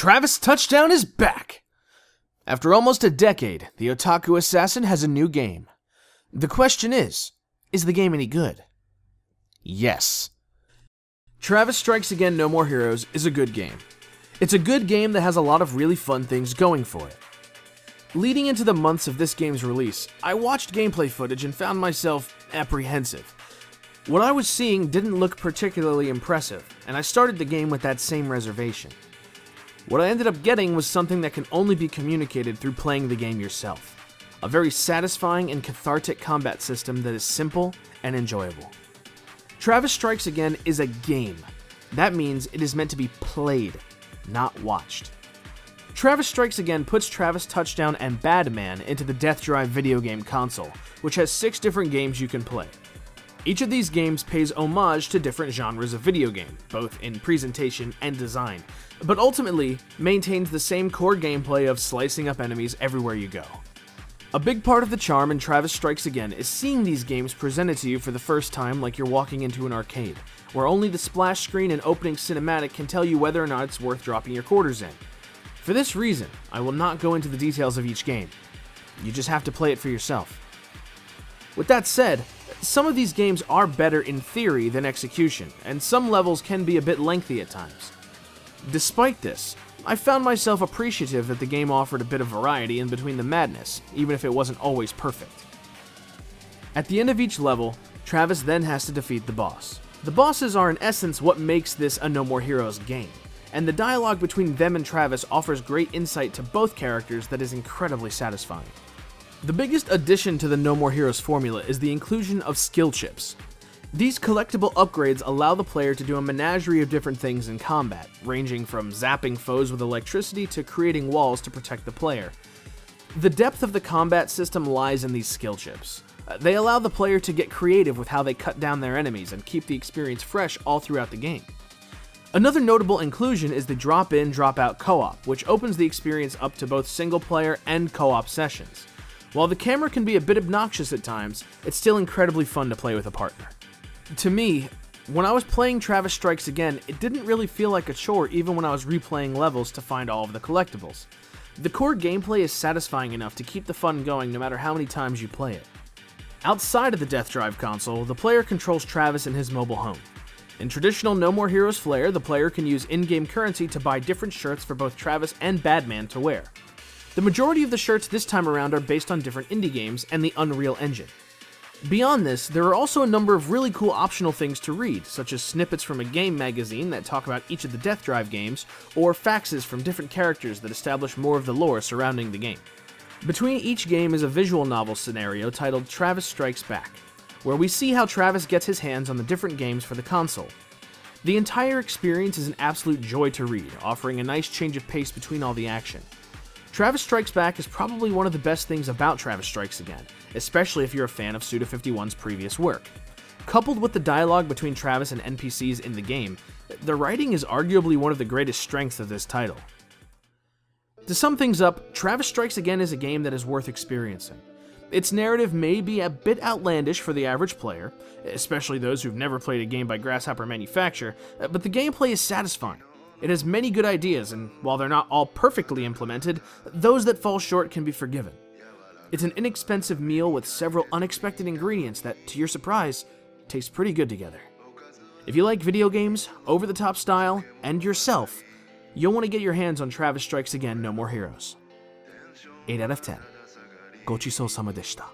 Travis Touchdown is back! After almost a decade, the Otaku Assassin has a new game. The question is the game any good? Yes. Travis Strikes Again No More Heroes is a good game. It's a good game that has a lot of really fun things going for it. Leading into the months of this game's release, I watched gameplay footage and found myself apprehensive. What I was seeing didn't look particularly impressive, and I started the game with that same reservation. What I ended up getting was something that can only be communicated through playing the game yourself. A very satisfying and cathartic combat system that is simple and enjoyable. Travis Strikes Again is a game. That means it is meant to be played, not watched. Travis Strikes Again puts Travis Touchdown and Badman into the Death Drive video game console, which has 6 different games you can play. Each of these games pays homage to different genres of video game, both in presentation and design, but ultimately maintains the same core gameplay of slicing up enemies everywhere you go. A big part of the charm in Travis Strikes Again is seeing these games presented to you for the first time like you're walking into an arcade, where only the splash screen and opening cinematic can tell you whether or not it's worth dropping your quarters in. For this reason, I will not go into the details of each game. You just have to play it for yourself. With that said, some of these games are better in theory than execution, and some levels can be a bit lengthy at times. Despite this, I found myself appreciative that the game offered a bit of variety in between the madness, even if it wasn't always perfect. At the end of each level, Travis then has to defeat the boss. The bosses are in essence what makes this a No More Heroes game, and the dialogue between them and Travis offers great insight to both characters that is incredibly satisfying. The biggest addition to the No More Heroes formula is the inclusion of skill chips. These collectible upgrades allow the player to do a menagerie of different things in combat, ranging from zapping foes with electricity to creating walls to protect the player. The depth of the combat system lies in these skill chips. They allow the player to get creative with how they cut down their enemies and keep the experience fresh all throughout the game. Another notable inclusion is the drop-in, drop-out co-op, which opens the experience up to both single-player and co-op sessions. While the camera can be a bit obnoxious at times, it's still incredibly fun to play with a partner. To me, when I was playing Travis Strikes Again, it didn't really feel like a chore even when I was replaying levels to find all of the collectibles. The core gameplay is satisfying enough to keep the fun going no matter how many times you play it. Outside of the Death Drive console, the player controls Travis in his mobile home. In traditional No More Heroes flair, the player can use in-game currency to buy different shirts for both Travis and Badman to wear. The majority of the shirts this time around are based on different indie games and the Unreal Engine. Beyond this, there are also a number of really cool optional things to read, such as snippets from a game magazine that talk about each of the Death Drive games, or faxes from different characters that establish more of the lore surrounding the game. Between each game is a visual novel scenario titled Travis Strikes Back, where we see how Travis gets his hands on the different games for the console. The entire experience is an absolute joy to read, offering a nice change of pace between all the action. Travis Strikes Back is probably one of the best things about Travis Strikes Again, especially if you're a fan of Suda51's previous work. Coupled with the dialogue between Travis and NPCs in the game, the writing is arguably one of the greatest strengths of this title. To sum things up, Travis Strikes Again is a game that is worth experiencing. Its narrative may be a bit outlandish for the average player, especially those who've never played a game by Grasshopper Manufacture, but the gameplay is satisfying. It has many good ideas, and while they're not all perfectly implemented, those that fall short can be forgiven. It's an inexpensive meal with several unexpected ingredients that, to your surprise, taste pretty good together. If you like video games, over-the-top style, and yourself, you'll want to get your hands on Travis Strikes Again No More Heroes. 8 out of 10. ごちそうさまでした。